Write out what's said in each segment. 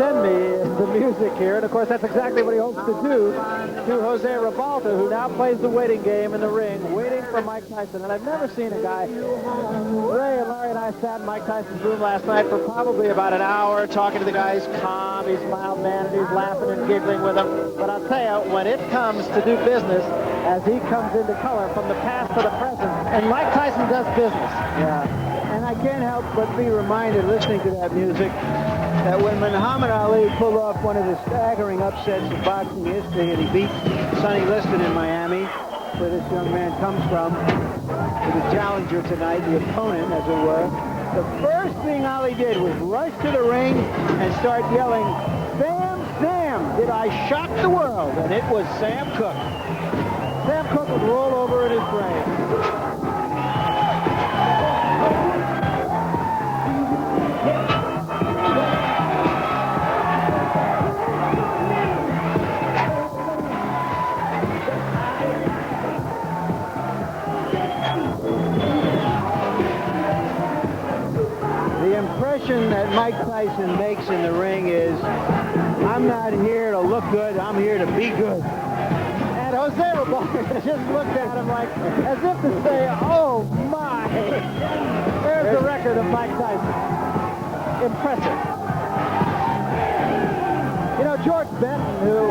send me the music here, and of course that's exactly what he hopes to do to Jose Ribalta, who now plays the waiting game in the ring, waiting for Mike Tyson. And I've never seen a guy. Ray and Larry and I sat in Mike Tyson's room last night for probably about an hour talking to the guy. He's calm, he's mild-mannered, he's laughing and giggling with him. But I'll tell you, when it comes to do business, as he comes into color from the past to the present, and Mike Tyson does business. Yeah, and I can't help but be reminded, listening to that music, that when Muhammad Ali pulled off one of the staggering upsets of boxing history, and he beat Sonny Liston in Miami, where this young man comes from, to the challenger tonight, the opponent, as it were, the first thing Ali did was rush to the ring and start yelling, "Sam, Sam, did I shock the world?" And it was Sam Cooke. Sam Cooke would roll over in his grave. The impression that Mike Tyson makes in the ring is, I'm not here to look good, I'm here to be good. And Jose Ribalta just looked at him like, as if to say, oh my. There's the record of Mike Tyson. Impressive. You know, George Benton, who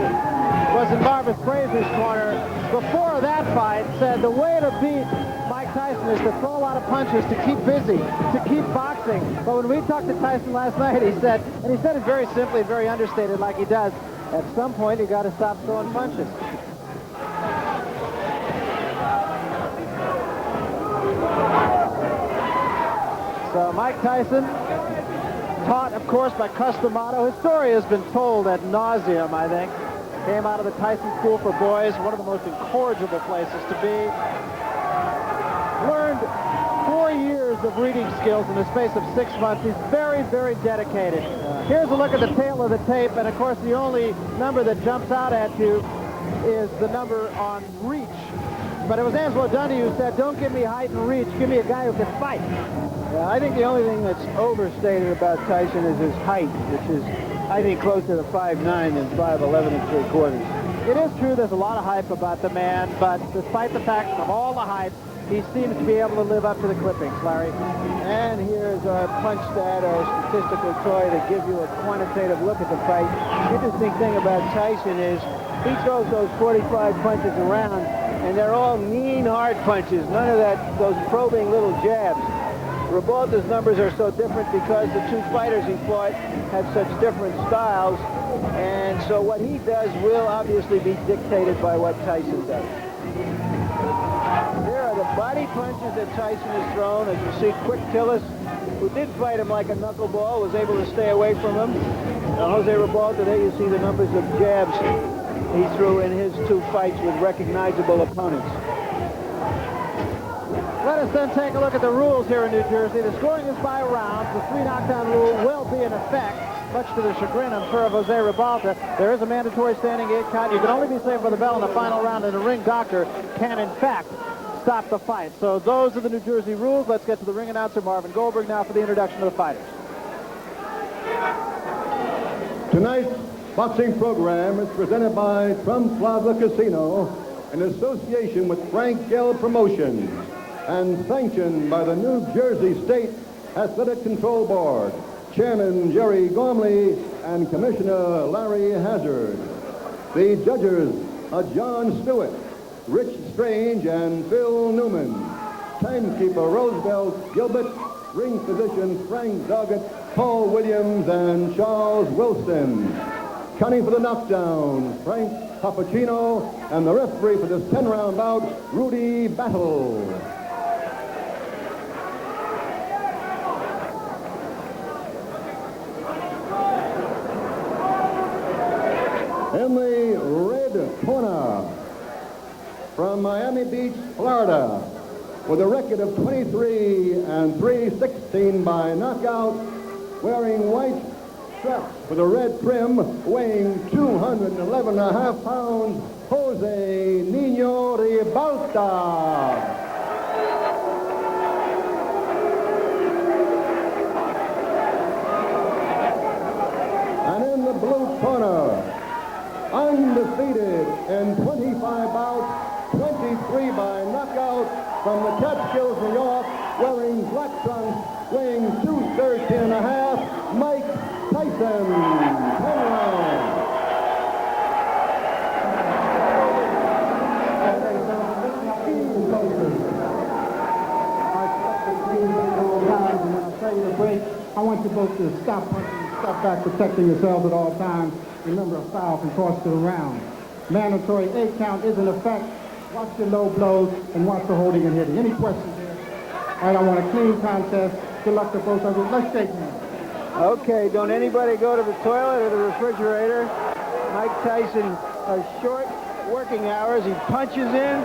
was in Barbara Fraser's corner, before that fight said the way to beat Mike Tyson is to throw a lot of punches, to keep busy, to keep boxing. But when we talked to Tyson last night, he said it very simply, very understated like he does, at some point you got to stop throwing punches. So Mike Tyson, taught, of course, by Customato. His story has been told ad nauseum, I think. Came out of the Tyson School for Boys, one of the most incorrigible places to be. Learned 4 years of reading skills in the space of 6 months. He's very, very dedicated. Here's a look at the tail of the tape, and of course the only number that jumps out at you is the number on reach. But it was Angelo Dundee who said, don't give me height and reach, give me a guy who can fight. Yeah, I think the only thing that's overstated about Tyson is his height, which is, I think, closer to 5'9" than 5'11 3/4. It is true there's a lot of hype about the man, but despite the fact of all the hype, he seems to be able to live up to the clippings, Larry. And here's our punch stat, our statistical toy that gives you a quantitative look at the fight. The interesting thing about Tyson is he throws those 45 punches around, and they're all mean, hard punches. None of those probing little jabs. Ribalta's numbers are so different because the two fighters he fought have such different styles, and so what he does will obviously be dictated by what Tyson does. Here are the body punches that Tyson has thrown. As you see, Quick Tillis, who did fight him like a knuckleball, was able to stay away from him. Now, Jose Ribalta, there you see the numbers of jabs he threw in his 2 fights with recognizable opponents. Let us then take a look at the rules here in New Jersey. The scoring is by rounds. The 3 knockdown rule will be in effect, much to the chagrin, I'm sure, of Jose Ribalta. There is a mandatory standing 8 count. You can only be saved for the bell in the final round, and the ring doctor can, in fact, stop the fight. So those are the New Jersey rules. Let's get to the ring announcer, Marvin Goldberg, now for the introduction of the fighters. Tonight's boxing program is presented by Trump Plaza Casino in association with Frank Gell Promotions and sanctioned by the New Jersey State Athletic Control Board, Chairman Jerry Gormley and Commissioner Larry Hazard. The judges are John Stewart, Rich Strange, and Phil Newman. Timekeeper Roosevelt Gilbert, ring physician Frank Doggett, Paul Williams, and Charles Wilson. Counting for the knockdown, Frank Papacino, and the referee for this 10-round bout, Rudy Battle. In the red corner, from Miami Beach, Florida, with a record of 23 and 3/16 by knockout, wearing white straps with a red trim, weighing 211.5 pounds, Jose Nino Ribalta. And in blue corner. Undefeated in 25 bouts, 23 by knockout from the Catskills, New York, wearing black trunks, weighing 213 1/2, Mike Tyson. 10 rounds. I want you both to stop punching, stop back, protecting yourselves at all times. Remember, a foul can cost you the round. Mandatory 8 count is in effect. Watch your low blows and watch the holding and hitting. Any questions here? All right, I want a clean contest. Good luck to both of you. Let's shake hands. Okay, don't anybody go to the toilet or the refrigerator. Mike Tyson has short working hours. He punches in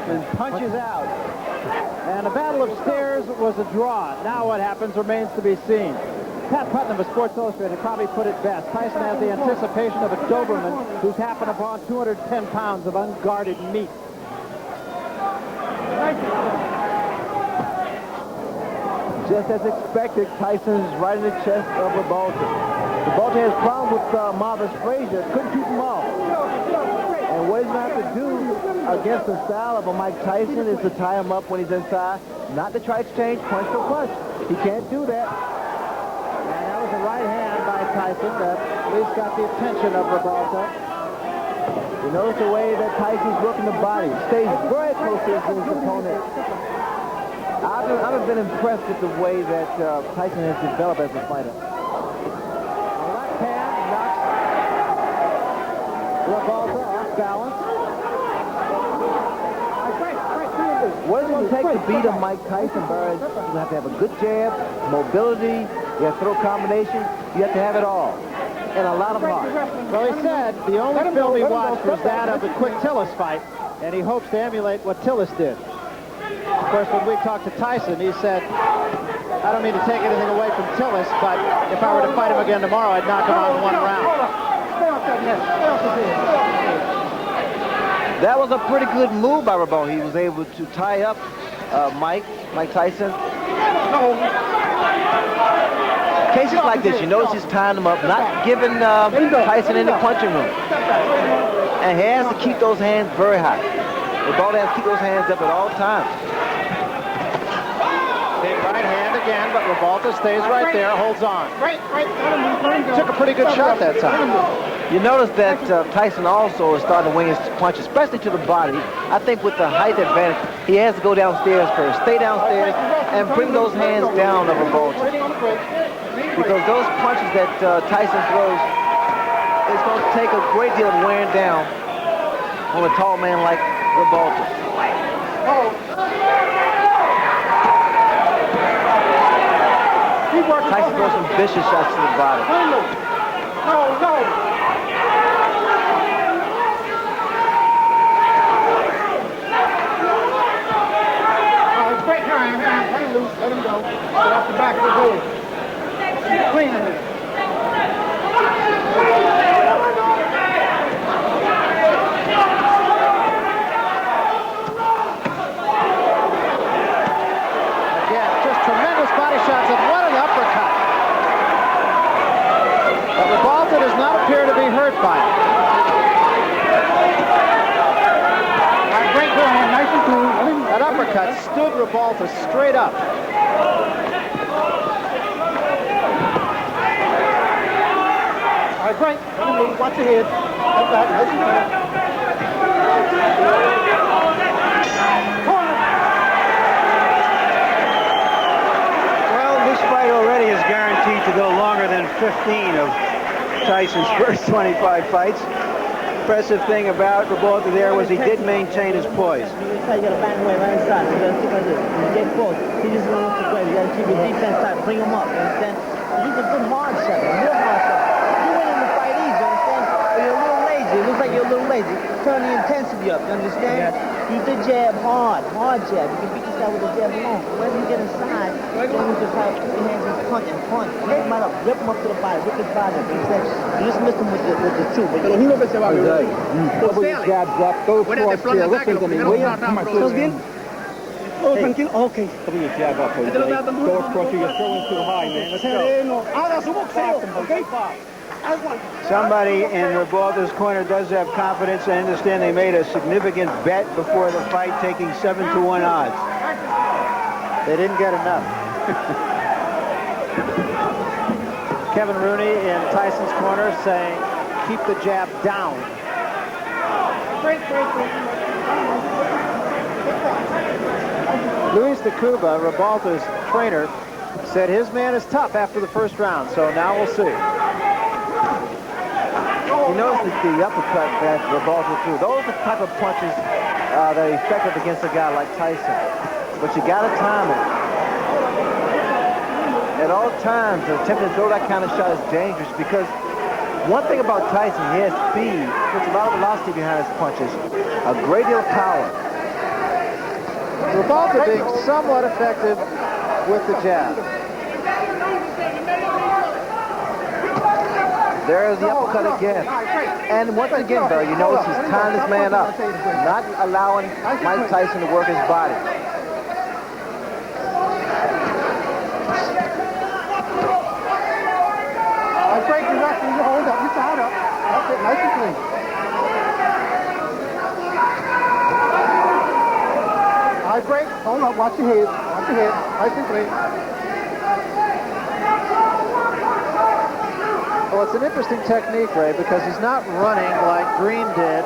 and punches out. And the battle upstairs was a draw. Now what happens remains to be seen. Pat Putnam of Sports Illustrated probably put it best. Tyson has the anticipation of a Doberman who's happened upon 210 pounds of unguarded meat. Just as expected, Tyson's right in the chest of Ribalta. Ribalta has problems with Marvis Frazier. Couldn't keep him off. And what he's going to have to do against the style of a Mike Tyson is to tie him up when he's inside, not to try to exchange punch for punch. He can't do that. And that was a right hand by Tyson that at least got the attention of Ribalta. You notice the way that Tyson's working the body. Stays very close to his opponent. I've been impressed with the way that Tyson has developed as a fighter. A left hand knocks Ribalta off balance. What it's going to take to beat a Mike Tyson, Barry, you have to have a good jab, mobility, you have to throw combinations, you have to have it all. And a lot of heart. Well, he said the only film he watched was that of the quick Tillis fight, and he hopes to emulate what Tillis did. Of course, when we talked to Tyson, he said, I don't mean to take anything away from Tillis, but if I were to fight him again tomorrow, I'd knock him out in 1 round. That was a pretty good move by Ribalta. He was able to tie up Mike Tyson. Cases like this, you notice he's tying him up, not giving Tyson any punching room. And he has to keep those hands very high. Ribalta has to keep those hands up at all times. Big right hand again, but Ribalta stays right there, holds on. Took a pretty good shot that time. You notice that Tyson also is starting to wing his punch, especially to the body. I think with the height advantage, he has to go downstairs first. Stay downstairs and bring those hands down of Ribalta. Because those punches that Tyson throws, it's going to take a great deal of wearing down on a tall man like Ribalta. Tyson throws some vicious shots to the body. Let him go. Get off the back of the head. Clean it. Again, just tremendous body shots, and what an uppercut. But Ribalta does not appear to be hurt by it. All right, break your hand, nice and clean. That uppercut stood Ribalta straight up. All right, break. Watch your head. That's that. Nice and clean. Well, this fight already is guaranteed to go longer than 15 of Tyson's first 25 fights. Impressive thing about Ribalta there was he did maintain his poise. You got to bang away right inside. You got to keep like this. You get close. He just wants to play. You got to keep your defense tight. Bring him up. You understand? He's a good hard setter. Real hard setter. You win in the fight easy. You understand? But you're a little lazy. It looks like you're a little lazy. Turn the intensity up. You understand? Keep the jab hard. Hard jab. You can beat this guy with a jab alone. Whenever you get inside, then you just have to put your hands and punch and punch. Rip him right up. Rip him up to the body. Rip his body up. You understand? You just missed him with the two. But you Double your jabs up. Go forward here. Listen to me, will you? ¿Estás bien? Oh, tranquilo. Okay. Double your jab up. Go across here. You're throwing too high, man. Let's go. Haga su boxeo, okay? Somebody in Ribalta's corner does have confidence. I understand they made a significant bet before the fight, taking 7-to-1 odds. They didn't get enough. Kevin Rooney in Tyson's corner saying, keep the jab down. Luis de Cuba, Ribalta's trainer, said his man is tough after the first round, so now we'll see. You notice that the uppercut that Ribalta threw, those are the type of punches that are effective against a guy like Tyson. But you got to time it. At all times, attempting to throw that kind of shot is dangerous because one thing about Tyson, he has speed, puts a lot of velocity behind his punches, a great deal of power. Ribalta being somewhat effective with the jab. There's the uppercut again. And once again, Barry, you notice he's tying this man up, not allowing Mike Tyson to work his body. Break your back, you hold up, you side up. That's it, nice and clean. All right, break, hold up, watch your head, nice and clean. Well, it's an interesting technique, Ray, because he's not running like Green did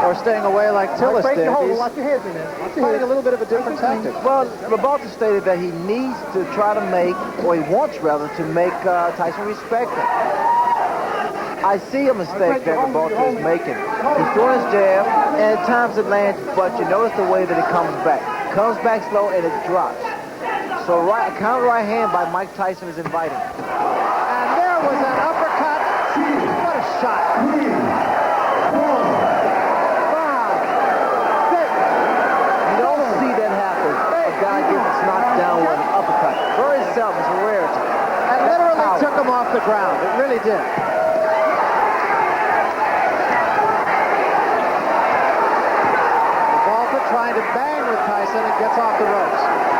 or staying away like Tillis did. He's watch your head, man. fighting a little bit of a different tactic. Well, Ribalta stated that he needs to try to make, or he wants rather, to make Tyson respect him. I see a mistake that Ribalta is making. He's throwing his jab, and at times it lands, but you notice the way that it comes back. Comes back slow, and it drops. So a counter right hand by Mike Tyson is inviting. And there was an uppercut. What a shot. You don't see that happen. A guy gets knocked down with an uppercut. Very seldom, it's a rarity. And literally took him off the ground. It really did. Ribalta trying to bang with Tyson and gets off the ropes.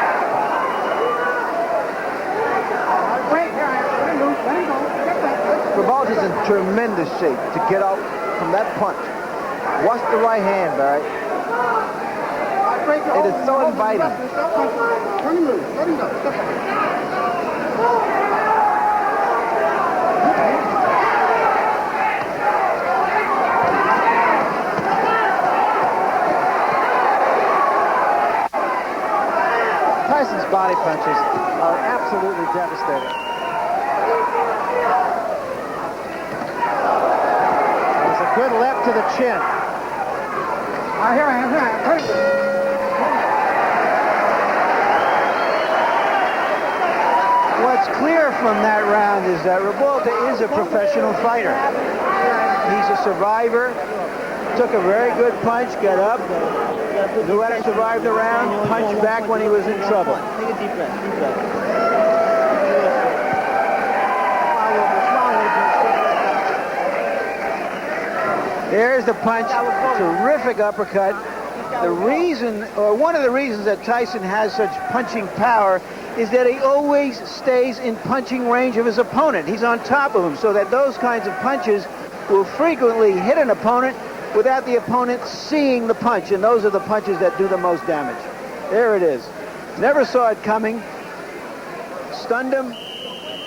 Ribalta's in tremendous shape to get out from that punch. Watch the right hand, Barry. It is so inviting. Turn him loose, let him go. Step back. Tyson's body punches are absolutely devastating. There's a good left to the chin. Here I am. What's clear from that round is that Ribalta is a professional fighter. He's a survivor. Took a very good punch, got up, knew how to survive the round, punched back when he was in trouble. Take a deep breath, deep breath. There's the punch, terrific uppercut. The reason, or one of the reasons that Tyson has such punching power is that he always stays in punching range of his opponent. He's on top of him, so that those kinds of punches will frequently hit an opponent without the opponent seeing the punch, and those are the punches that do the most damage. There it is. Never saw it coming. Stunned him,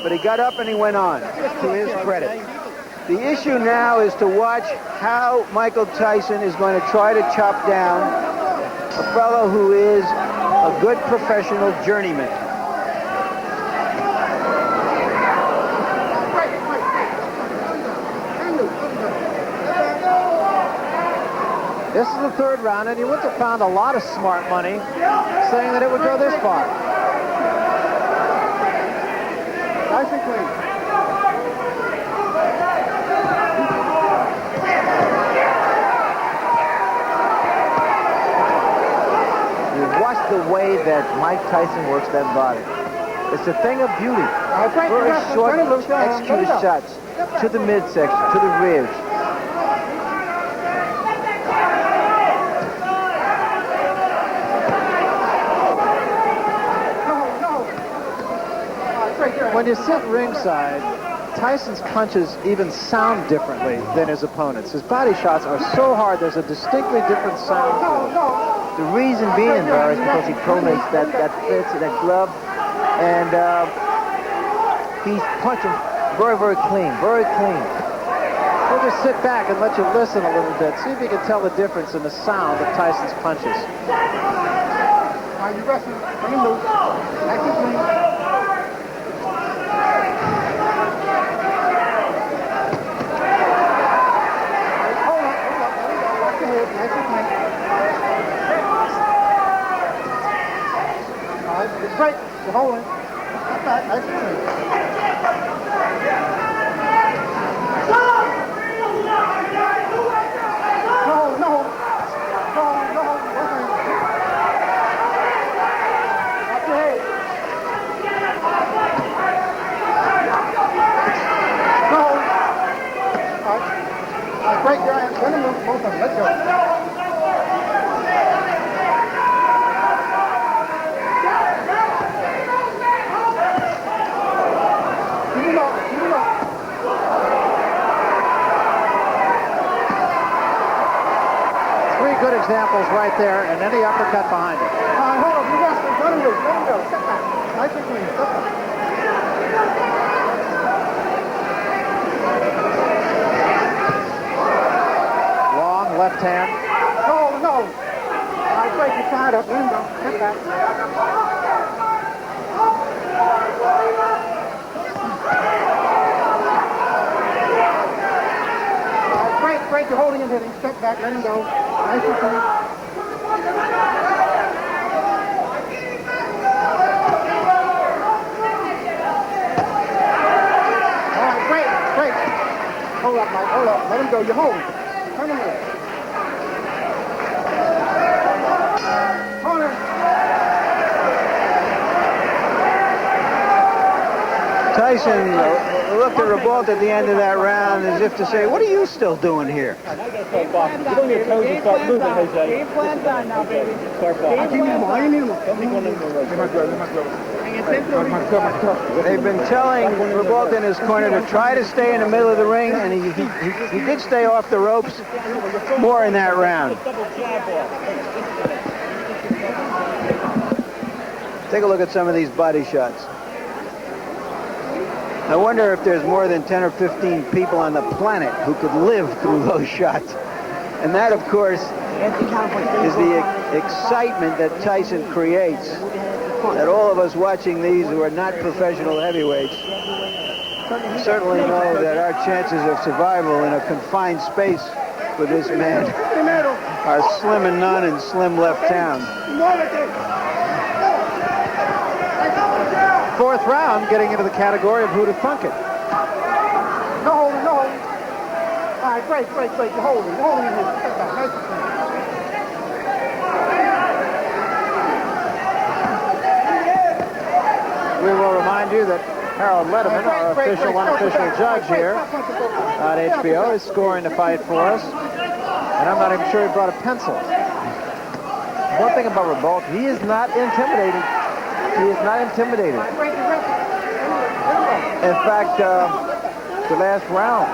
but he got up and he went on, to his credit. The issue now is to watch how Michael Tyson is going to try to chop down a fellow who is a good professional journeyman. This is the third round, and you wouldn't have found a lot of smart money saying that it would go this far. Nice and clean. You watch the way that Mike Tyson works that body. It's a thing of beauty. Very short, executed shots to the midsection, to the ribs. When you sit ringside, Tyson's punches even sound differently than his opponents. His body shots are so hard, there's a distinctly different sound to them. The reason being, Barry, is because he pronates that fits, that glove, and he's punching very, very clean, very clean. We'll just sit back and let you listen a little bit. See if you can tell the difference in the sound of Tyson's punches. Are you wrestling? Bring him loose. Nice and clean. Hold up. Watch your head. Nice and clean. All right, it's straight. You're holding. Step back. Nice and clean. Break your hands. Let him move. Both of them. Let's go. Keep him up. Keep him up. Three good examples right there, and then the uppercut behind it. All right, hold up. You wrestling. Let him loose. Let him go. Step back. Nice and clean. Step back. Left hand. No. All right, break your side up. Let him go. Step back. All right, break. You're holding him, hitting. Step back. Let him go. Nice and clean. All right, break. Hold up, Mike. Hold up. Let him go. You're holding. Turn him over. Tyson looked at Ribalta at the end of that round as if to say, what are you still doing here? Get on your toes and start moving, Jose. Game plan done now, baby. Start walking. They've been telling Ribalta in his corner to try to stay in the middle of the ring, and he did stay off the ropes more in that round. Take a look at some of these body shots. I wonder if there's more than 10 or 15 people on the planet who could live through those shots. And that, of course, is the excitement that Tyson creates, that all of us watching these who are not professional heavyweights certainly know that our chances of survival in a confined space with this man are slim and none in slim left town. Fourth round, getting into the category of who to thunk it. No. All right, break. You're holding. You're holding him here. Step back. Nice and clean. We will remind you that Harold Letterman, our official, unofficial judge here on HBO, is scoring the fight for us. And I'm not even sure he brought a pencil. One thing about Ribalta, he is not intimidating. He is not intimidated. In fact, the last round,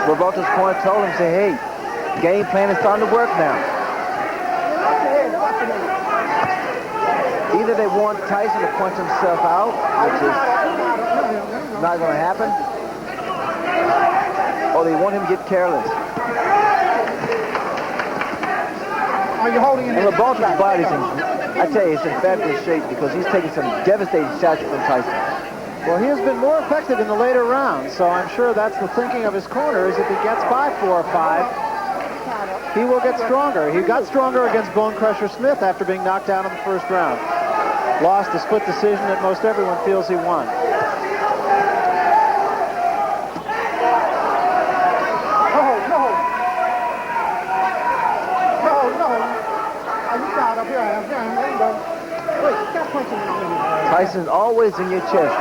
Ribalta's corner told him, say, hey, game plan is starting to work now. Either they want Tyson to punch himself out, which is not going to happen, or they want him to get careless. Are you holding him? And Ribalta's body's I tell you, it's in fabulous shape because he's taking some devastating shots from Tyson. Well, he has been more effective in the later rounds, so I'm sure that's the thinking of his corner, is if he gets by 4 or 5, he will get stronger. He got stronger against Bone Crusher Smith after being knocked out in the first round. Lost a split decision that most everyone feels he won. Tyson's always in your chest,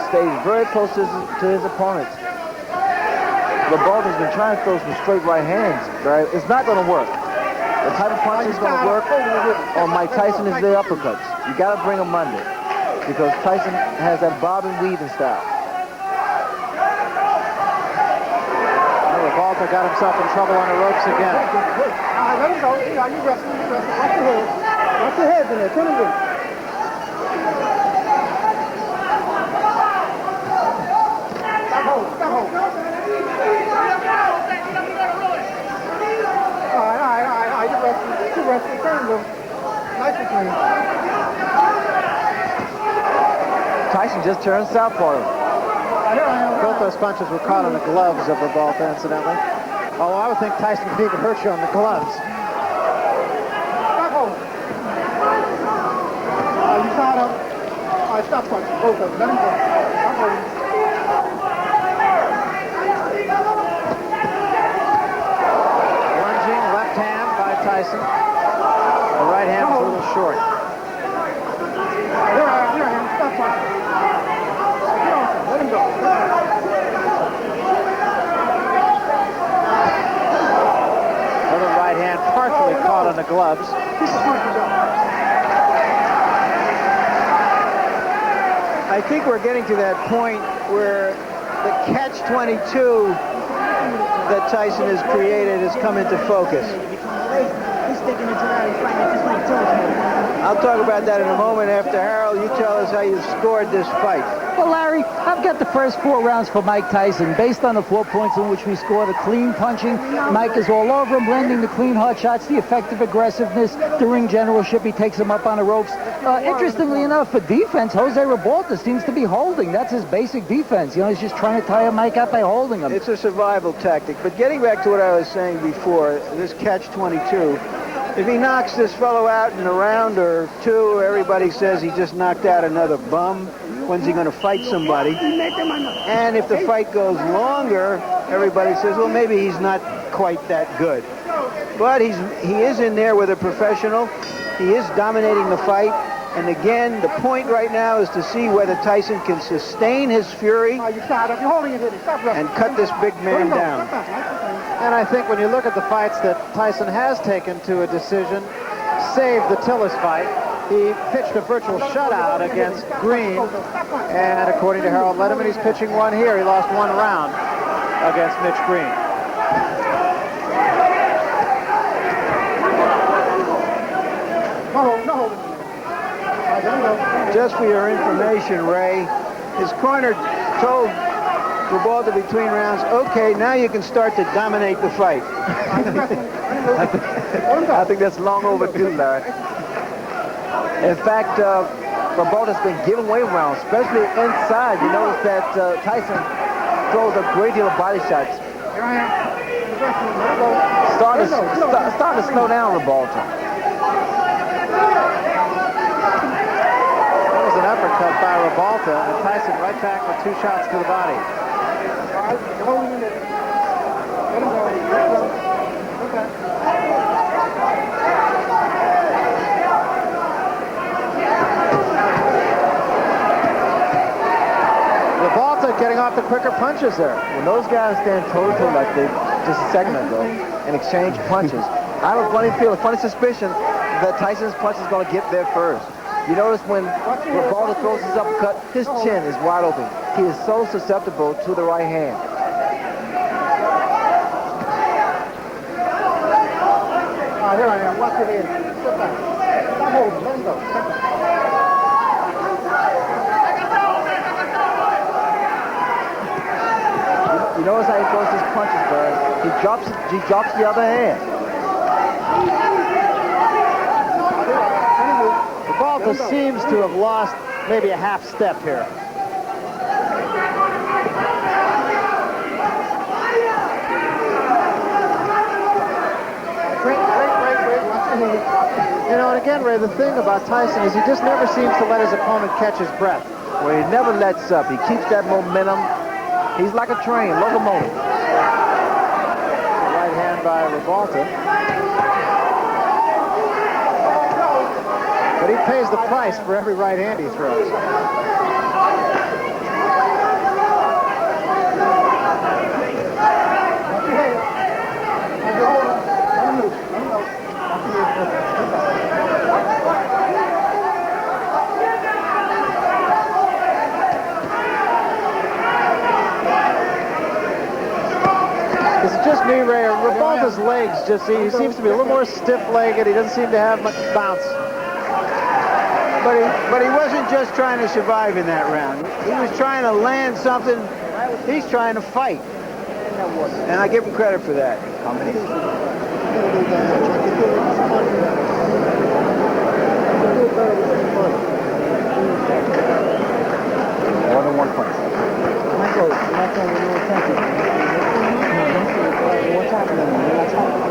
stays very close to his opponents. Ribalta's been trying to throw some straight right hands, but it's not going to work. The type of punch is going to work on Mike Tyson is the uppercuts. You got to bring them under because Tyson has that bob and weaving style. Ribalta got himself in trouble on the ropes again. All right, let him go. You wrestling, you wrestling. Watch your head. Watch your heads in there. Turn him loose. Stop hold. Stop hold. All right. You wrestling. Turn him loose. Nice and clean. Tyson just turned southpaw. Both those punches were caught on the gloves of Ribalta, incidentally. Although I would think Tyson could even hurt you on the gloves. Stop holding. You tied up. All right, stop punching. Both of them. Let him go. Stop holding. Lunging left hand by Tyson. The right hand was a little short. Here I am. Stop punching. Get off him. Let him go. Another right hand partially caught on the gloves. Keep the punches up. I think we're getting to that point where the catch-22 that Tyson has created has come into focus. He's sticking into that. He's fighting just like Tyson. I'll talk about that in a moment after Harold. You tell us how you scored this fight. Well, Larry, I've got the first 4 rounds for Mike Tyson. Based on the 4 points in which we scored, a clean punching. Mike is all over him, landing the clean hard shots, the effective aggressiveness, the ring generalship. He takes him up on the ropes. Interestingly enough, for defense, Jose Ribalta seems to be holding. That's his basic defense. You know, he's just trying to tire Mike out by holding him. It's a survival tactic. But getting back to what I was saying before, this catch-22, if he knocks this fellow out in a round or 2, everybody says he just knocked out another bum. When's he going to fight somebody? And if the fight goes longer, everybody says, well, maybe he's not quite that good. But he is in there with a professional. He is dominating the fight. And again, the point right now is to see whether Tyson can sustain his fury and cut this big man down. And I think when you look at the fights that Tyson has taken to a decision, save the Tillis fight, he pitched a virtual shutout against Green, and according to Harold Letterman, he's pitching one here. He lost 1 round against Mitch Green. Just for your information, Ray, his corner told Ribalta between rounds, okay, now you can start to dominate the fight. I think that's long overdue, Larry. In fact, Ribalta's been giving away rounds, especially inside. You notice that Tyson throws a great deal of body shots. Starting to slow down Ribalta. That was an uppercut by Ribalta, and Tyson right back with 2 shots to the body. Ribalta getting off the quicker punches there. When those guys stand toe-to-toe like they just a second ago and exchange punches, I have a funny feeling, a funny suspicion that Tyson's punch is going to get there first. You notice when Ribalta throws his uppercut, his chin is wide open. He is so susceptible to the right hand. Here I am. Watch your head. Step back. Stop holding. Let him go. Step back. You notice how he throws his punches, Barry. He drops the other hand. Ribalta seems to have lost maybe a half step here. You know, and again, Ray, the thing about Tyson is he just never seems to let his opponent catch his breath. Well, he never lets up. He keeps that momentum. He's like a train, locomotive. Right hand by Ribalta. But he pays the price for every right hand he throws. Is it just me, Ray? Ribalta's legs he seems to be a little more stiff-legged. He doesn't seem to have much bounce. But he wasn't just trying to survive in that round. He was trying to land something. He's trying to fight. And I give him credit for that. How many? More than one punch. Michael, you're not throwing no attention. What's happening? You're not talking.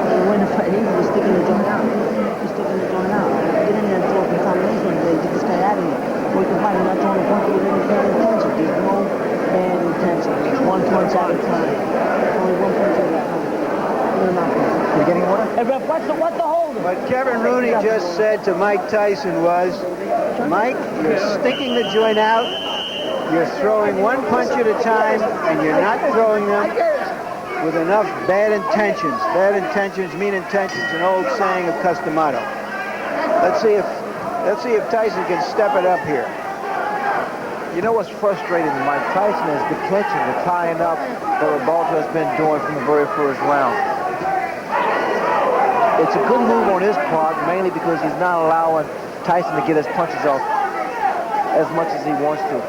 You win the fight. You're sticking the joint out. You're sticking the joint out. Get in there and throw some combination and get this guy out of here. Or you can fight. You're not throwing a punch with any bad intention. There's no bad intention. One punch at a time. Only one punch at a time. You're getting water? Hey, Ref, what's the holder? What Kevin Rooney just said to Mike Tyson was, Mike, you're sticking the joint out, you're throwing one punch at a time, and you're not throwing them with enough bad intentions. Bad intentions mean intentions, an old saying of Customato. Let's see if Tyson can step it up here. You know what's frustrating Mike Tyson is the clinching, the tying up that Ribalta has been doing from the very first round. It's a good move on his part, mainly because he's not allowing Tyson to get his punches off as much as he wants to.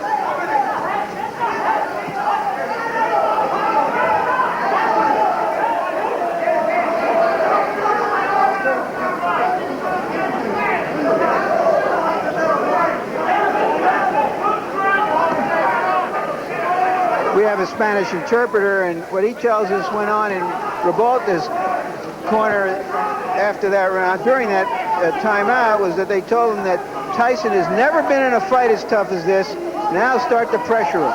We have a Spanish interpreter, and what he tells us went on in Ribalta's corner after that round, during that timeout, was that they told him that Tyson has never been in a fight as tough as this. Now start to pressure him.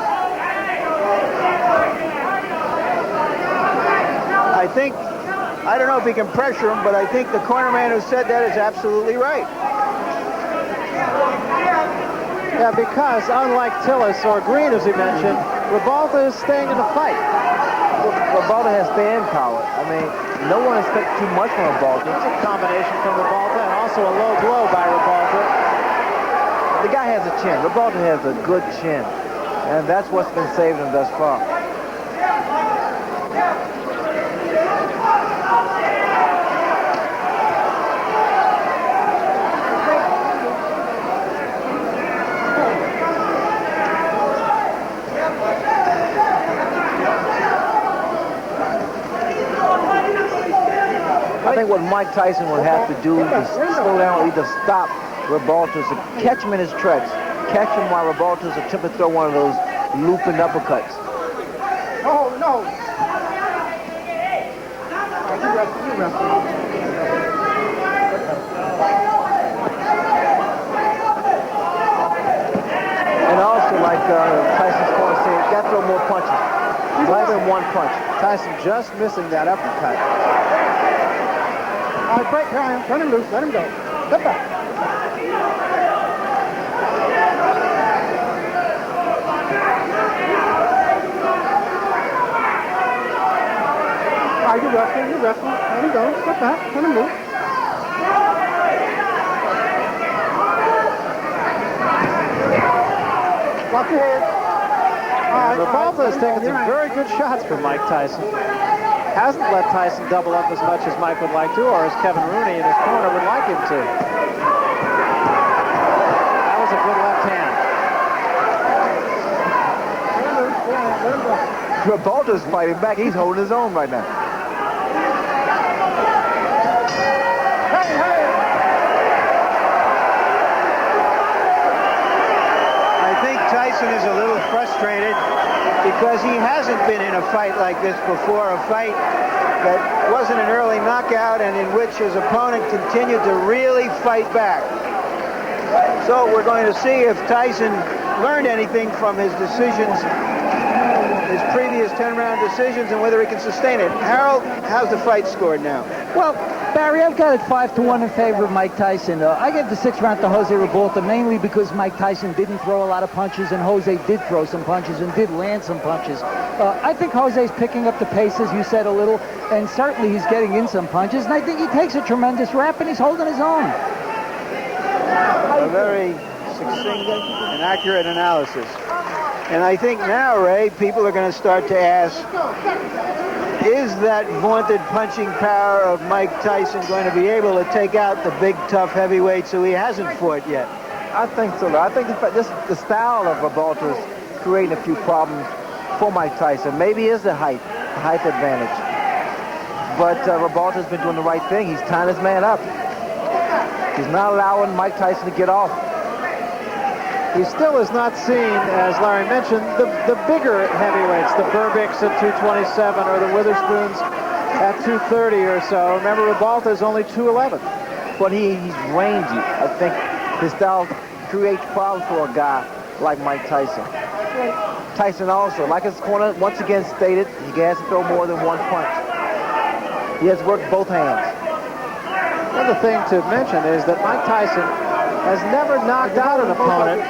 I don't know if he can pressure him, but I think the corner man who said that is absolutely right. Yeah, because unlike Tillis or Green, as he mentioned, Ribalta is staying in the fight. Ribalta has stand power. I mean, no one expects too much from Ribalta. It's a combination from Ribalta and also a low blow by Ribalta. The guy has a chin. Ribalta has a good chin. And that's what's been saving him thus far. I think what Mike Tyson would have to do is slow down or either stop Ribalta's, catch him in his tracks, catch him while Ribalta's attempting to throw one of those looping uppercuts. Oh, no. And also, like Tyson's corner said, you got to throw more punches. Rather than one punch. Tyson just missing that uppercut. All right, break, Ryan. Turn him loose. Let him go. Step back. All right, you're wrestling. Let him go. Step back. Turn him loose. Watch your head. Ribalta has taken some very good shots from Mike Tyson. Hasn't let Tyson double up as much as Mike would like to, or as Kevin Rooney in his corner would like him to. That was a good left hand. Ribalta's fighting back. He's holding his own right now. I think Tyson is a little frustrated because he hasn't been in a fight like this before, a fight that wasn't an early knockout and in which his opponent continued to really fight back. So we're going to see if Tyson learned anything from his decisions, his previous 10-round decisions, and whether he can sustain it. Harold, how's the fight scored now? Well, Barry, I've got it 5-1 in favor of Mike Tyson. I gave the 6th round to Jose Ribalta mainly because Mike Tyson didn't throw a lot of punches and Jose did throw some punches and did land some punches. I think Jose's picking up the pace, as you said, a little, and certainly he's getting in some punches, and I think he takes a tremendous rap and he's holding his own. A very succinct and accurate analysis. And I think now, Ray, people are going to start to ask, is that vaunted punching power of Mike Tyson going to be able to take out the big, tough heavyweights who he hasn't fought yet? I think so. I think the style of Ribalta is creating a few problems for Mike Tyson. Maybe it's the height advantage. But Ribalta's been doing the right thing. He's tying his man up. He's not allowing Mike Tyson to get off. He still is not seen, as Larry mentioned, the bigger heavyweights, the Burbicks at 227 or the Witherspoons at 230 or so. Remember, Ribalta is only 211. But he's rangy. I think his style creates problems for a guy like Mike Tyson. Tyson also, like his corner once again stated, he has to throw more than one punch. He has worked both hands. Another thing to mention is that Mike Tyson has never knocked out an opponent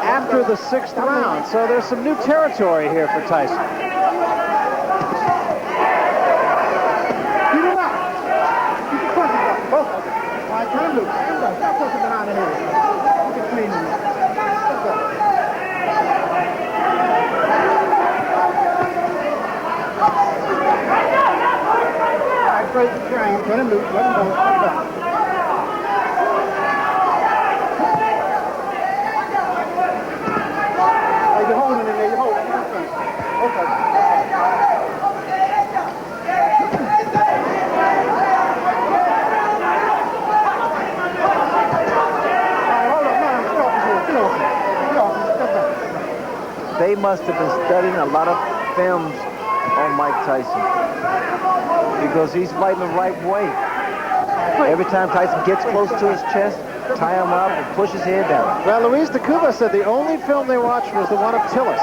after the 6th round, so there's some new territory here for Tyson. Beat him up. You can punch him up. Both of them. All right, turn him loose. Stop pushing behind the head. You can clean him up. Let's go. All right, break the train. Turn him loose. Let him go. Let him go. You're holding it in there. You're holding it. Okay. They must have been studying a lot of films on Mike Tyson because he's fighting the right way. Every time Tyson gets close to his chest, tie him up and push his head down. Well, Luis de Cuba said the only film they watched was the one of Tillis.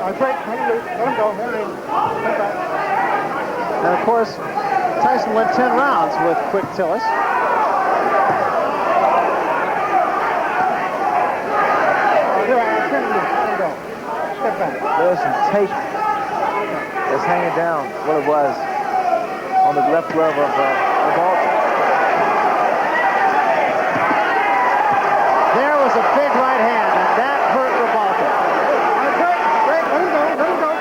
Let him go. And of course, Tyson went 10 rounds with Quick Tillis. There's some tape that's hanging down what it was on the left glove of Ribalta. There was a big right hand, and that hurt Ribalta. Break. Let him go.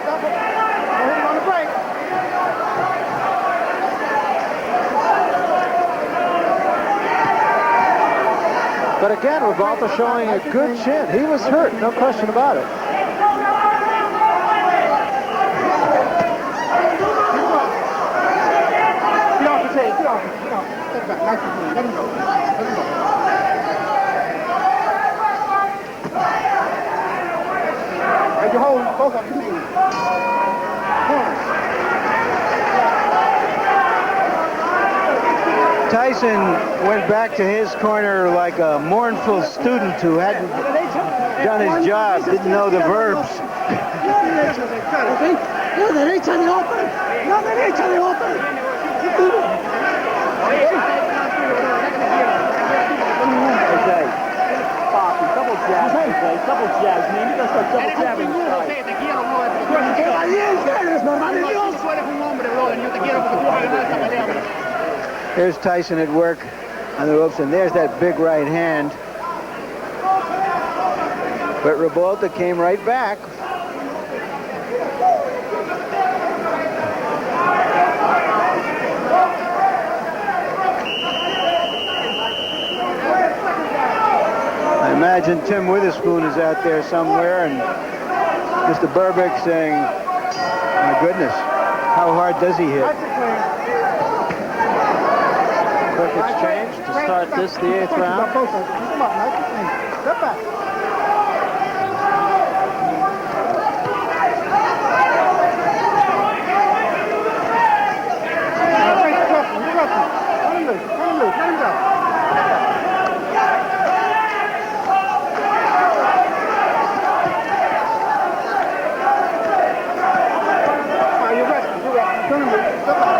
Stop it. Let him on the break. But again, Ribalta showing a good chin. He was hurt, no question about it. Get off the tape. Get off. Step back. Nice and clean. Let him go. Right, you hold both of your knees. Tyson went back to his corner like a mournful student who hadn't done his job, didn't know the verbs. Double jabs, man. You gotta start double jabbing. Here's Tyson at work on the ropes, and there's that big right hand. But Ribalta came right back. I imagine Tim Witherspoon is out there somewhere, and Mr. Burbick saying, my goodness, how hard does he hit? Quick exchange to start this, the 8th round. Step back. Let him go. You're resting. Turn him loose. Step back.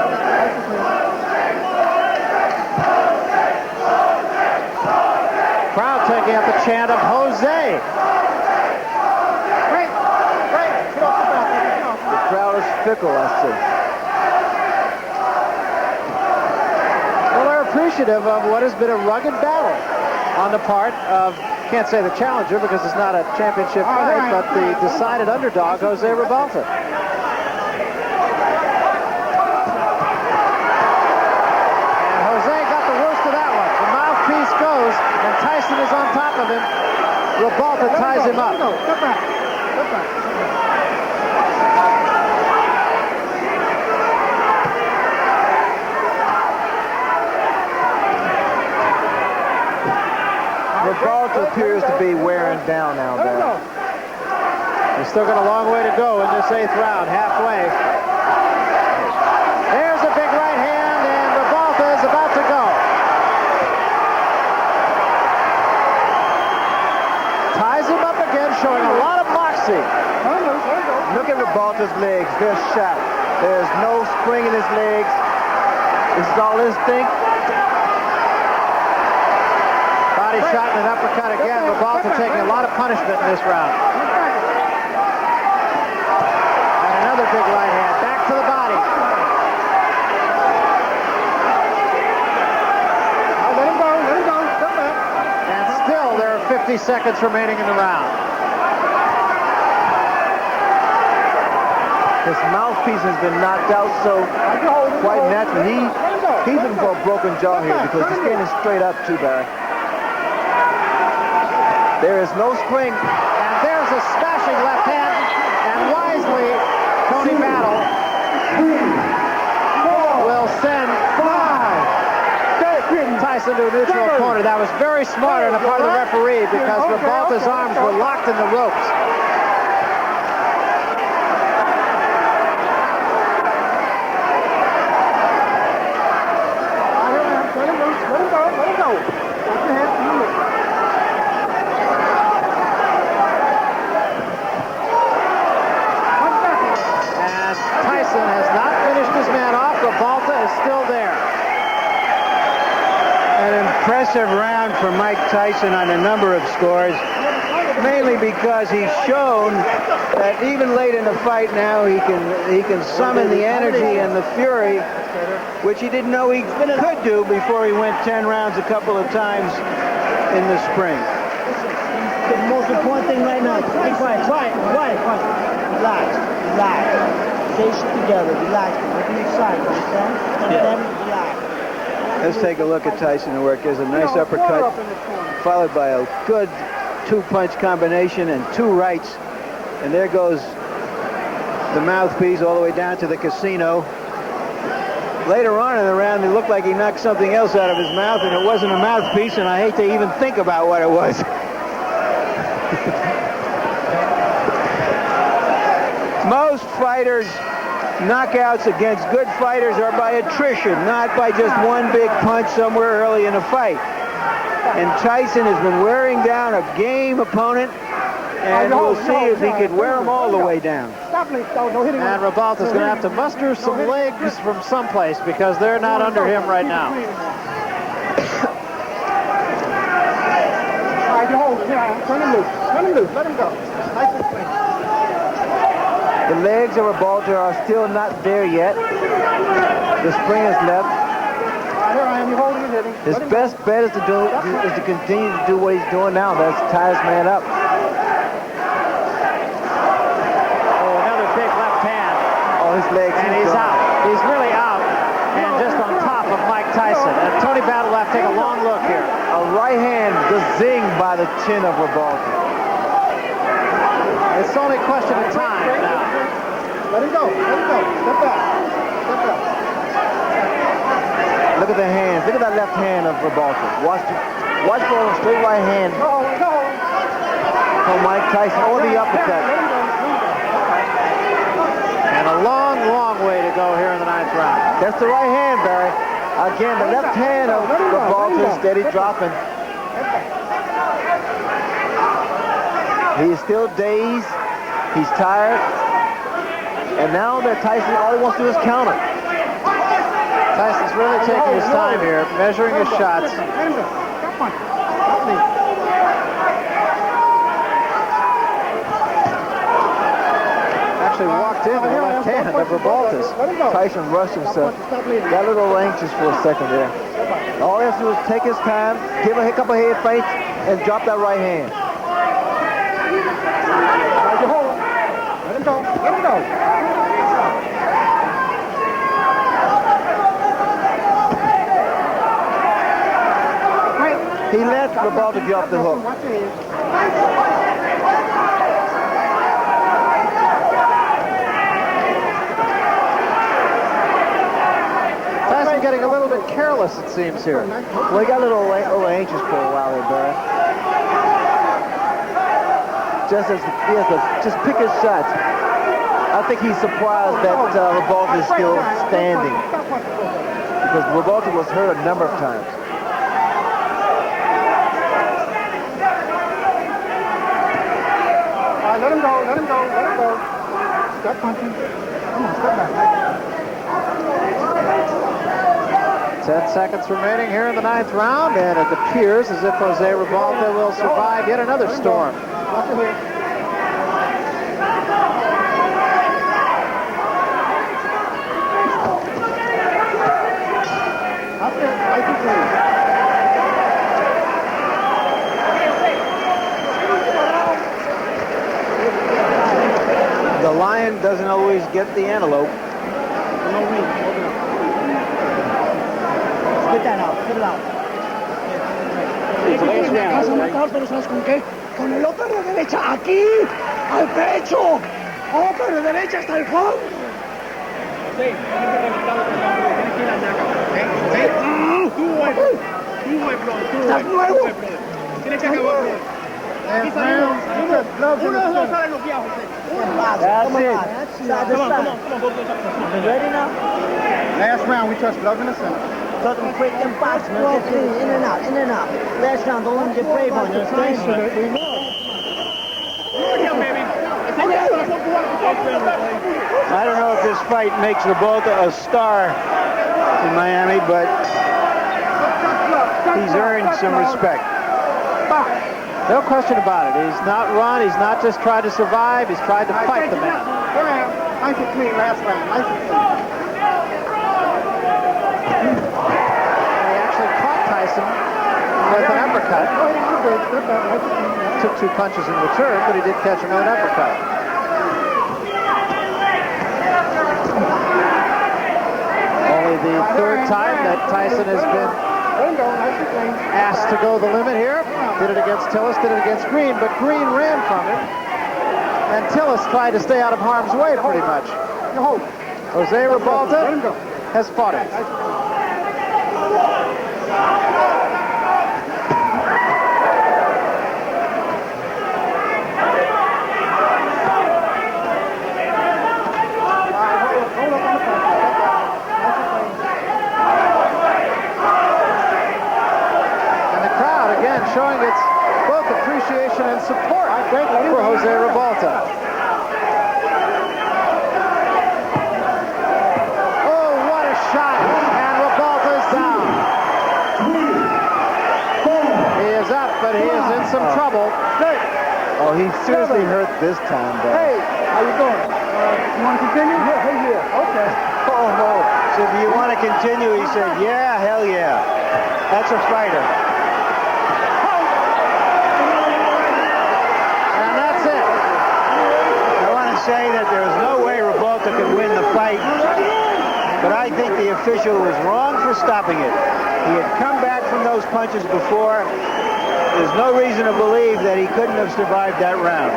Crowd taking up the chant of Jose. Break. Get off the back. The crowd is fickle, I see. initiative of what has been a rugged battle on the part of, can't say the challenger because it's not a championship fight, but the decided underdog, Jose Ribalta. And Jose got the worst of that one. The mouthpiece goes, and Tyson is on top of him. Ribalta ties him up. Ribalta appears to be wearing down now, Barry. He's still got a long way to go in this 8th round, halfway. There's a big right hand, and Ribalta is about to go. Ties him up again, showing a lot of moxie. Look at Ribalta's legs. They're shot. There's no spring in his legs. This is all instinct. Body shot and an uppercut again. Ribalta taking a lot of punishment in this round. And another big right hand. Back to the body. Let him go. Come back. And still there are 50 seconds remaining in the round. His mouthpiece has been knocked out, so quite naturally, he's looking for a broken jaw here because he's getting straight up too, Barry. There is no spring. And there's a smashing left hand. And wisely, Tony Battle will send Tyson to a neutral corner. That was very smart on the part of the referee because Ribalta's arms were locked in the ropes. Has not finished his man off. Ribalta is still there. An impressive round for Mike Tyson on a number of scores, mainly because he's shown that even late in the fight now he can summon the energy and the fury, which he didn't know he could do before he went 10 rounds a couple of times in the spring. The most important thing right now, be quiet. Relax. Stay together, relax. Look inside, understand? Relax. Let's take a look at Tyson work. There's a nice uppercut, followed by a good 2-punch combination and 2 rights. And there goes the mouthpiece all the way down to the casino. Later on in the round, it looked like he knocked something else out of his mouth, and it wasn't a mouthpiece, and I hate to even think about what it was. Most fighters' knockouts against good fighters are by attrition, not by just one big punch somewhere early in a fight. And Tyson has been wearing down a game opponent, and we'll see if he can wear him all the way down. And Ribalta's going to have to muster some legs from someplace because they're not under him right now. All right, you hold him. Turn him loose. Let him go. Nice and clean. The legs of Ribalta are still not there yet. The spring is left. Here I am. You holding and hitting. His best bet is to continue to do what he's doing now. That's tie his man up. Oh, another big left hand. Oh, his legs. And he's out. He's really out. And just on top of Mike Tyson. And Tony Battle will have to take a long look here. A right hand just zinged by the chin of Ribalta. It's only a question of time now. Let him go. Step back. Look at the hands. Look at that left hand of Ribalta. Watch for a straight right hand from Mike Tyson or the uppercut. And a long, long way to go here in the 9th round. That's the right hand, Barry. Again, the left hand of Ribalta is steady dropping. He's still dazed. He's tired. And now that Tyson, all he wants to do is counter. Tyson's really taking his time here, measuring his shots. That actually walked in the left hand of Ribalta's. Tyson rushed himself. Got a little anxious for a second there. All he has to do is take his time, give a couple of head feints, and drop that right hand. Let him go. Let him go. He let Ribalta get off the hook. Tyson getting a little bit careless, it seems, here. Well, he got a little anxious for a while there, Barry. Just as he has to just pick his shots. I think he's surprised that Ribalta is still standing, because Ribalta was hurt a number of times. Let him go, let him go, let him go. Stop punching. Come on, step back. 10 seconds remaining here in the 9th round, and it appears as if Jose Ribalta will survive yet another storm. Watch your head. That's it. Nice and clean. The lion doesn't always get the antelope. Spit that out. Spit it out. Vas a matar, pero ¿sabes con qué? Con el otro de derecha aquí, al pecho. Otro de derecha hasta el fondo. Estás nuevo. Tienes que acabar. That's it. Ready now? Last round, we touched love in the center. Touch them quick and fast, man. In and out, in and out. Last round, don't let them get brave on you. I don't know if this fight makes Ribalta a star in Miami, but he's earned some respect. No question about it. He's not run. He's not just tried to survive. He's tried to fight the man. Nice and clean last round. Nice and clean. He actually caught Tyson with an uppercut. Took 2 punches in return, but he did catch him with an uppercut. Only the 3rd time that Tyson has been asked to go the limit here. Did it against Tillis, did it against Green, but Green ran from him. And Tillis tried to stay out of harm's way pretty much. Jose Ribalta has fought it. Showing its both appreciation and support for Jose Ribalta. Oh, what a shot! And Ribalta's down. He is up, but he is in some trouble. Oh, he seriously hurt this time, though. Hey, how you doing? You want to continue? Yeah. Okay. Oh, no. So do you want to continue? He said, yeah, hell yeah. That's a fighter. Say that there is no way Ribalta could win the fight, but I think the official was wrong for stopping it. He had come back from those punches before. There's no reason to believe that he couldn't have survived that round.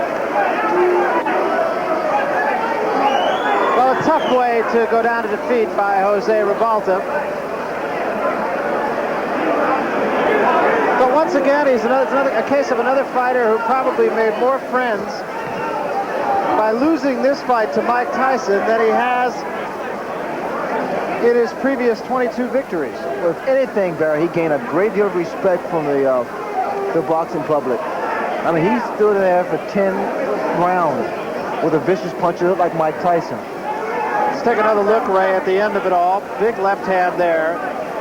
Well, a tough way to go down to defeat by Jose Ribalta. But once again, it's a case of another fighter who probably made more friends by losing this fight to Mike Tyson than he has in his previous 22 victories. Well, if anything, Barry, he gained a great deal of respect from the boxing public. I mean, he stood there for 10 rounds with a vicious puncher like Mike Tyson. Let's take another look, Ray, at the end of it all. Big left hand there.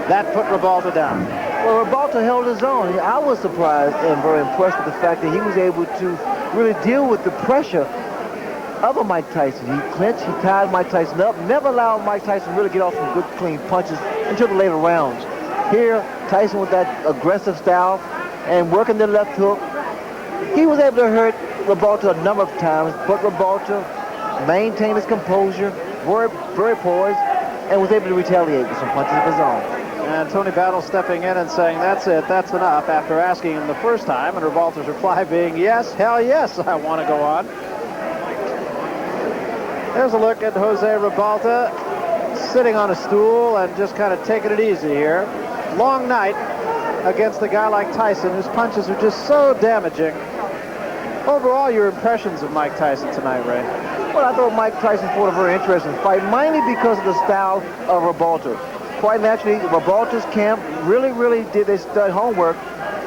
That put Ribalta down. Well, Ribalta held his own. I was surprised and very impressed with the fact that he was able to really deal with the pressure other Mike Tyson. He clinched, he tied Mike Tyson up, never allowed Mike Tyson to really get off some good, clean punches until the later rounds. Here, Tyson with that aggressive style and working the left hook, he was able to hurt Ribalta a number of times, but Ribalta maintained his composure, very poised, and was able to retaliate with some punches of his own. And Tony Battle stepping in and saying, that's it, that's enough, after asking him the first time, and Ribalta's reply being, yes, hell yes, I want to go on. There's a look at Jose Ribalta sitting on a stool and just kind of taking it easy here. Long night against a guy like Tyson, whose punches are just so damaging. Overall, your impressions of Mike Tyson tonight, Ray? Well, I thought Mike Tyson fought a very interesting fight, mainly because of the style of Ribalta. Quite naturally, Ribalta's camp really did their stud homework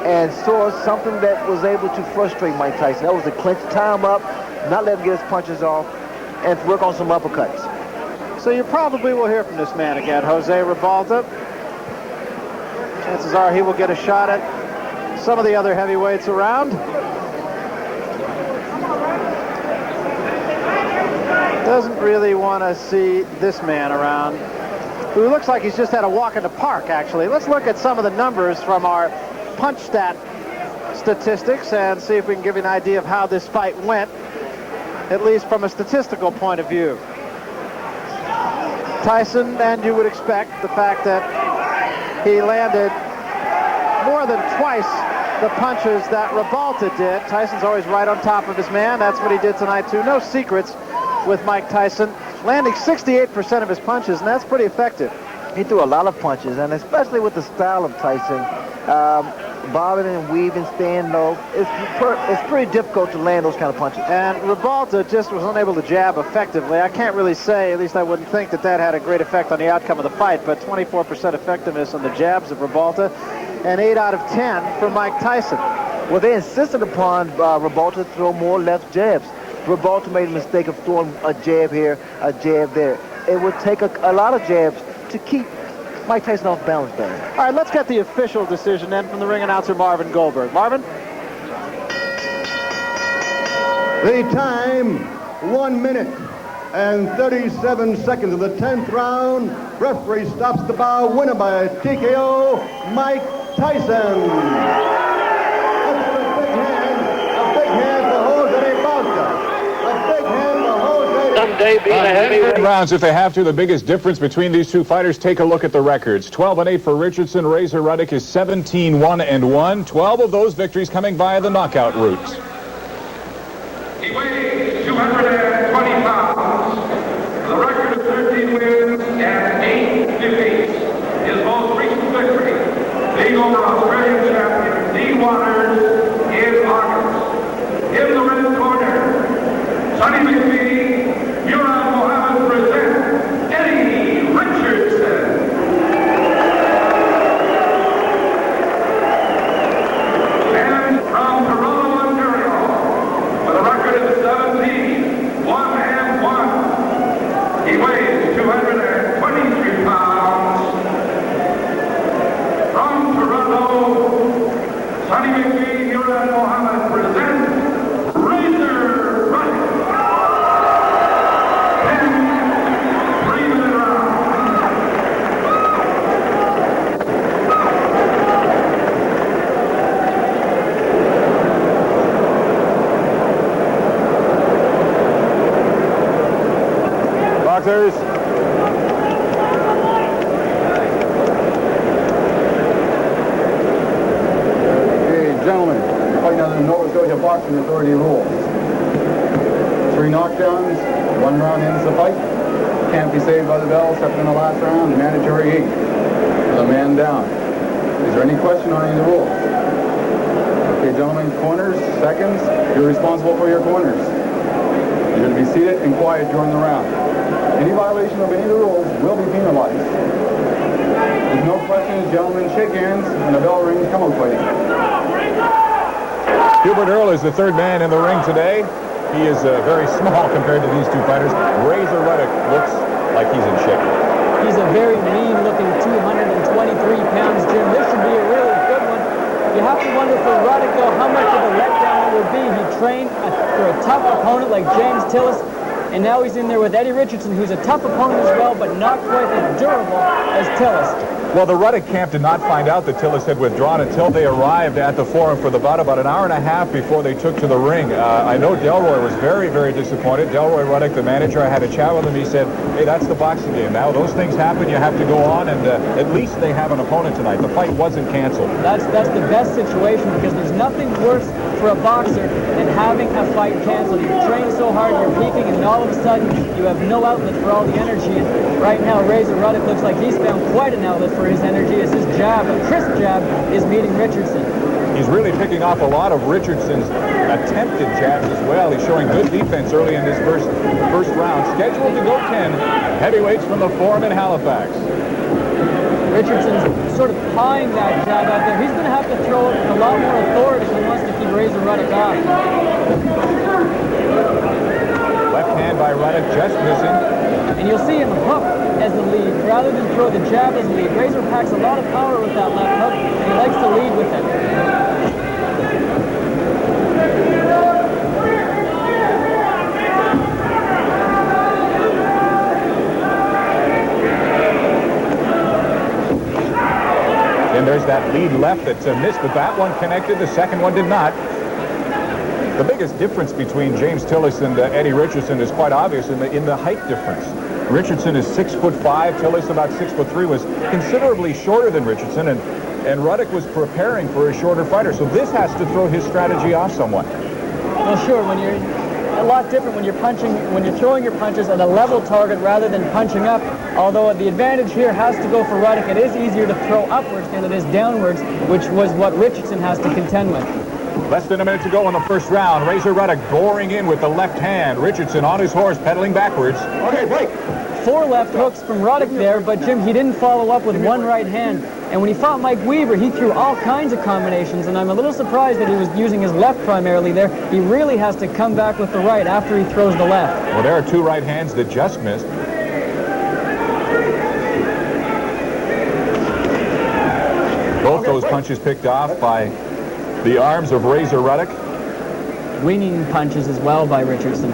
and saw something that was able to frustrate Mike Tyson. That was to clinch, tie him up, not let him get his punches off, and work on some uppercuts. So you probably will hear from this man again, Jose Ribalta. Chances are he will get a shot at some of the other heavyweights around. Doesn't really want to see this man around, who looks like he's just had a walk in the park, actually. Let's look at some of the numbers from our punch stat statistics and see if we can give you an idea of how this fight went, at least from a statistical point of view. Tyson, and you would expect the fact that he landed more than twice the punches that Ribalta did. Tyson's always right on top of his man. That's what he did tonight, too. No secrets with Mike Tyson, landing 68% of his punches, and that's pretty effective. He threw a lot of punches, and especially with the style of Tyson, bobbing and weaving, staying low, it's pretty difficult to land those kind of punches. And Ribalta just was unable to jab effectively. I can't really say, at least I wouldn't think that had a great effect on the outcome of the fight, but 24% effectiveness on the jabs of Ribalta, and 8 out of 10 for Mike Tyson. Well, they insisted upon Ribalta to throw more left jabs. Ribalta made a mistake of throwing a jab here, a jab there. It would take a lot of jabs to keep Mike Tyson off balance there. All right, let's get the official decision then from the ring announcer, Marvin Goldberg. Marvin? The time, 1 minute and 37 seconds of the 10th round. Referee stops the bout. Winner by TKO, Mike Tyson. Let's give a big hand for Jose Ribalta. A big hand for Jose. Someday being a heavyweight. Rounds if they have to. The biggest difference between these two fighters, take a look at the records. 12-8 for Richardson. Razor Ruddock is 17-1-1. 12 of those victories coming via the knockout route. He weighs 220 pounds. The record of 13 wins and 8 defeats. His most recent victory being over Australian champion Lee Waters in August. In the red corner, Sonny McPhee, Murat Mohammed presents Eddie Richardson. And from Toronto, Ontario, with a record of 17-1-1. He weighs 223 pounds. From Toronto, Sonny McPhee, Murat Mohammed presents Razor Ruddock. 10 3-minute rounds. Boxers. Okay, gentlemen, fighting under the Nova Scotia Boxing Authority rules. 3 knockdowns, 1 round ends the fight. Can't be saved by the bell except in the last round. Mandatory 8 with a man down. Is there any question on any of the rules? Okay, gentlemen, corners, seconds. You're responsible for your corners. You're going to be seated and quiet during the round. Any violation of any of the rules will be penalized. There's no questions, gentlemen, shake hands, and the bell rings, come out fighting. Hubert Earl is the third man in the ring today. He is very small compared to these two fighters. Razor Ruddock looks like he's in shape. He's a very mean-looking 223 pounds, Jim. This should be a really good one. You have to wonder for Ruddock, though, how much of a letdown it would be. He trained for a tough opponent like James Tillis. and now he's in there with Eddie Richardson, who's a tough opponent as well, but not quite as durable as Tillis. Well, the Ruddock camp did not find out that Tillis had withdrawn until they arrived at the Forum for the bout about an hour and a half before they took to the ring. I know Delroy was very, very disappointed. Delroy Ruddock, the manager, I had a chat with him. He said, hey, that's the boxing game. Now, those things happen. You have to go on, and at least they have an opponent tonight. The fight wasn't canceled. That's the best situation, because there's nothing worse for a boxer than having a fight canceled. You train so hard, you're peaking, and all of a sudden, you have no outlet for all the energy. And right now, Razor Ruddock looks like he's found quite an outlet for his energy as his jab, a crisp jab, is meeting Richardson. He's really picking off a lot of Richardson's attempted jabs as well. He's showing good defense early in this first round. Scheduled to go 10 heavyweights from the Forum in Halifax. Richardson's sort of pawing that jab out there. He's going to have to throw it with a lot more authority if he wants to keep Razor Ruddock off. Left hand by Ruddock, just missing. And you'll see him hook as the lead rather than throw the jab as the lead. Razor packs a lot of power with that left hook, and he likes to lead with it. And there's that lead left that missed, but that one connected. The second one did not. The biggest difference between James Tillis and Eddie Richardson is quite obvious in the height difference. Richardson is 6'5", Tillis about 6'3", was considerably shorter than Richardson, and Ruddock was preparing for a shorter fighter. So this has to throw his strategy off somewhat. Well, sure, when you're a lot different when you're throwing your punches at a level target rather than punching up. Although the advantage here has to go for Ruddock. It is easier to throw upwards than it is downwards, which was what Richardson has to contend with. Less than a minute to go in the first round. Razor Ruddock goring in with the left hand. Richardson on his horse, pedaling backwards. Okay, break. 4 left hooks from Ruddock there, but Jim, he didn't follow up with one right hand. And when he fought Mike Weaver, he threw all kinds of combinations, and I'm a little surprised that he was using his left primarily there. He really has to come back with the right after he throws the left. Well, there are 2 right hands that just missed. Both those punches picked off by the arms of Razor Ruddock. Winging punches as well by Richardson.